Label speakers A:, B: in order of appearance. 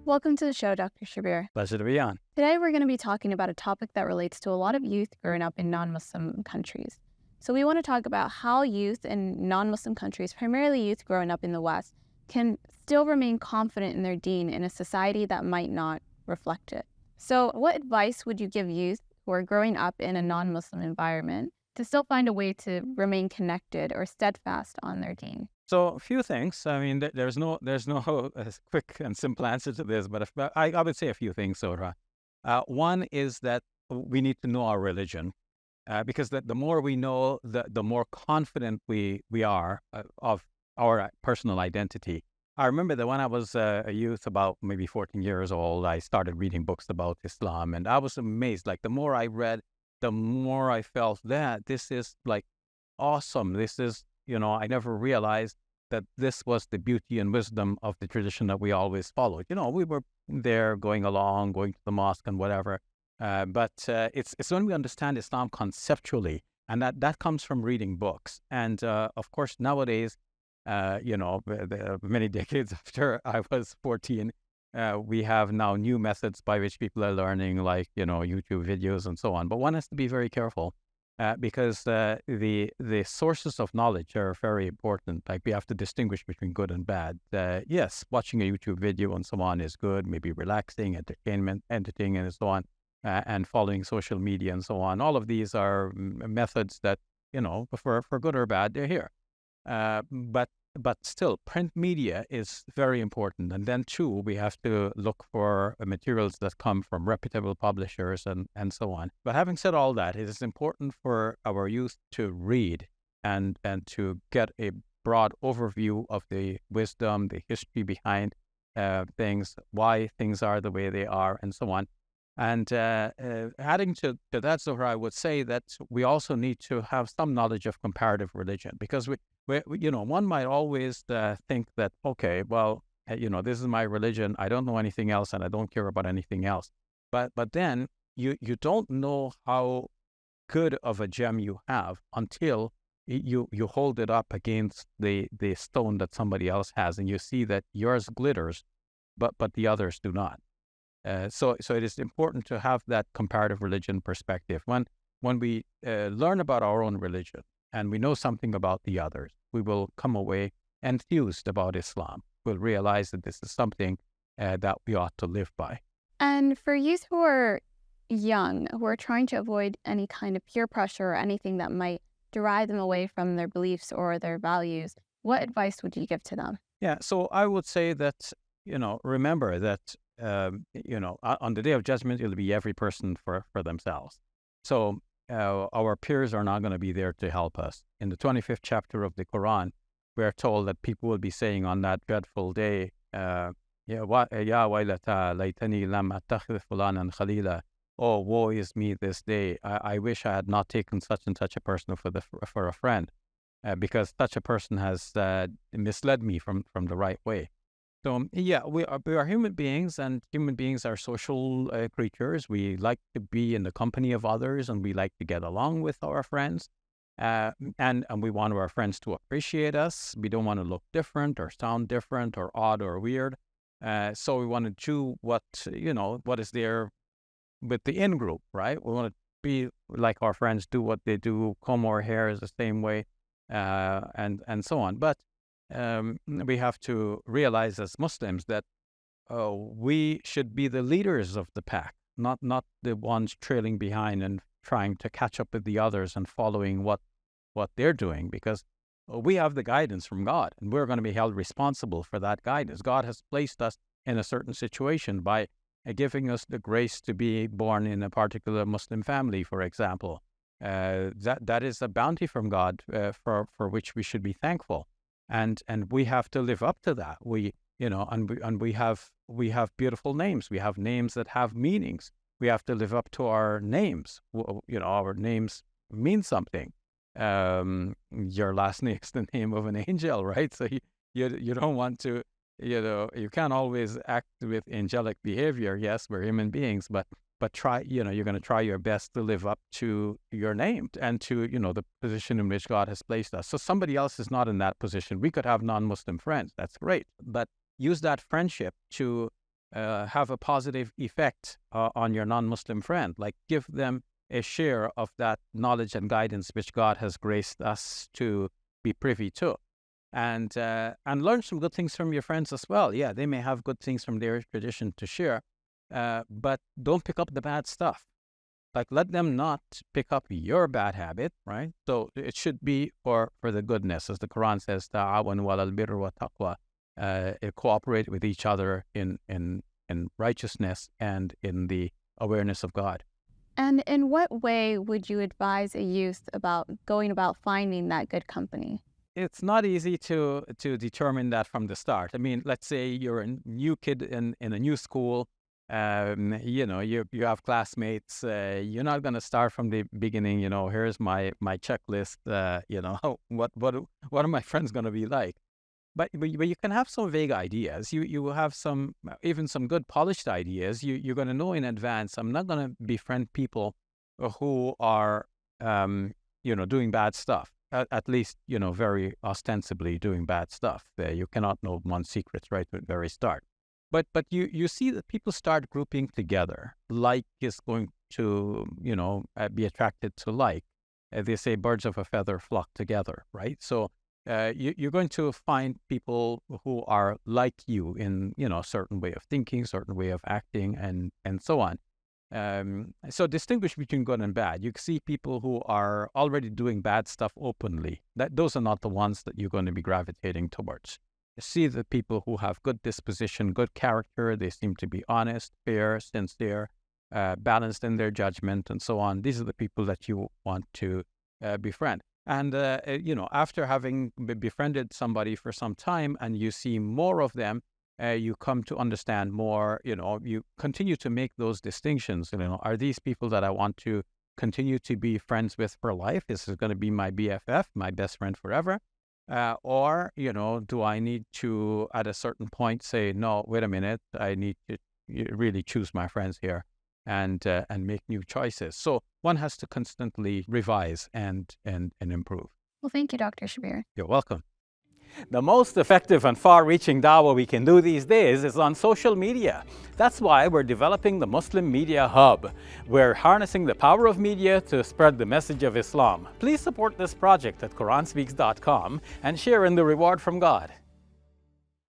A: Welcome to the show, Dr. Shabir.
B: Pleasure to be on.
A: Today, we're going to be talking about a topic that relates to a lot of youth growing up in non-Muslim countries. So we want to talk about how youth in non-Muslim countries, primarily youth growing up in the West, can still remain confident in their deen in a society that might not reflect it. So what advice would you give youth who are growing up in a non-Muslim environment to still find a way to remain connected or steadfast on their deen?
B: So a few things. I mean, there's no quick and simple answer to this, but I would say a few things, Zuhra. One is that we need to know our religion, because the more we know, the more confident we are of our personal identity. I remember that when I was a youth, about maybe 14 years old, I started reading books about Islam, and I was amazed. Like, the more I read, the more I felt that this is like awesome. This is, I never realized that this was the beauty and wisdom of the tradition that we always followed. We were there going to the mosque and whatever. But it's when we understand Islam conceptually, and that comes from reading books. And of course, nowadays, many decades after I was 14, we have now new methods by which people are learning, like, YouTube videos and so on. But one has to be very careful. Because the sources of knowledge are very important. Like, we have to distinguish between good and bad. Yes, watching a YouTube video and so on is good, maybe relaxing, entertainment, and so on, and following social media and so on. All of these are methods that, for good or bad, they're here. But still, print media is very important. And then, too, we have to look for materials that come from reputable publishers and so on. But having said all that, it is important for our youth to read and to get a broad overview of the wisdom, the history behind things, why things are the way they are, and so on. And adding to that, Zohra, I would say that we also need to have some knowledge of comparative religion, because one might always think that, okay, well, this is my religion. I don't know anything else, and I don't care about anything else. But then you don't know how good of a gem you have until you hold it up against the stone that somebody else has, and you see that yours glitters, but the others do not. So it is important to have that comparative religion perspective. When we learn about our own religion and we know something about the others, we will come away enthused about Islam. We'll realize that this is something that we ought to live by.
A: And for youth who are young, who are trying to avoid any kind of peer pressure or anything that might derive them away from their beliefs or their values, what advice would you give to them?
B: Yeah, so I would say that, remember that, on the day of judgment, it'll be every person for themselves. So our peers are not going to be there to help us. In the 25th chapter of the Quran, we are told that people will be saying on that dreadful day, Ya waylata laytani lam attakhidh fulanan khalila. Oh, woe is me this day. I wish I had not taken such and such a person for a friend, because such a person has misled me from the right way. So, yeah, we are human beings, and human beings are social creatures. We like to be in the company of others, and we like to get along with our friends. And we want our friends to appreciate us. We don't want to look different or sound different or odd or weird. So we want to do what is there with the in-group, right? We want to be like our friends, do what they do, comb our hair is the same way, and so on. But we have to realize as Muslims that we should be the leaders of the pack, not the ones trailing behind and trying to catch up with the others and following what they're doing, because we have the guidance from God, and we're going to be held responsible for that guidance. God has placed us in a certain situation by giving us the grace to be born in a particular Muslim family, for example. That is a bounty from God for which we should be thankful. And we have to live up to that. We have beautiful names. We have names that have meanings. We have to live up to our names. Our names mean something. Your last name is the name of an angel, right? So you don't want to, you can't always act with angelic behavior. Yes, we're human beings, but try, you're going to try your best to live up to your name and to, the position in which God has placed us. So somebody else is not in that position. We could have non-Muslim friends. That's great. But use that friendship to have a positive effect on your non-Muslim friend. Like give them a share of that knowledge and guidance which God has graced us to be privy to. And learn some good things from your friends as well. Yeah, they may have good things from their tradition to share, but don't pick up the bad stuff. Like let them not pick up your bad habit, right? So it should be for the goodness, as the Quran says, "Ta'awanu 'alal birri wa taqwa." Cooperate with each other in righteousness and in the awareness of God.
A: And in what way would you advise a youth about going about finding that good company?
B: It's not easy to determine that from the start. I mean, let's say you're a new kid in a new school. You have classmates. You're not going to start from the beginning. Here's my checklist. What are my friends going to be like? But you can have some vague ideas. You will have even some good polished ideas. You're going to know in advance. I'm not going to befriend people who are doing bad stuff. At least very ostensibly doing bad stuff. You cannot know one's secrets right at the very start. But you see that people start grouping together. Like is going to be attracted to like. They say birds of a feather flock together, right? So you're going to find people who are like you in a certain way of thinking, certain way of acting, and so on. So distinguish between good and bad. You see people who are already doing bad stuff openly. Those are not the ones that you're going to be gravitating towards. You see the people who have good disposition, good character. They seem to be honest, fair, sincere, balanced in their judgment, and so on. These are the people that you want to befriend. And, after having befriended somebody for some time and you see more of them, you come to understand more, you continue to make those distinctions. Are these people that I want to continue to be friends with for life? Is this going to be my BFF, my best friend forever? Or, do I need to, at a certain point, say, no, wait a minute, I need to really choose my friends here and make new choices. So one has to constantly revise and improve.
A: Well, thank you, Dr. Shabir.
B: You're welcome. The most effective and far-reaching dawah we can do these days is on social media. That's why we're developing the Muslim Media Hub. We're harnessing the power of media to spread the message of Islam. Please support this project at QuranSpeaks.com and share in the reward from God.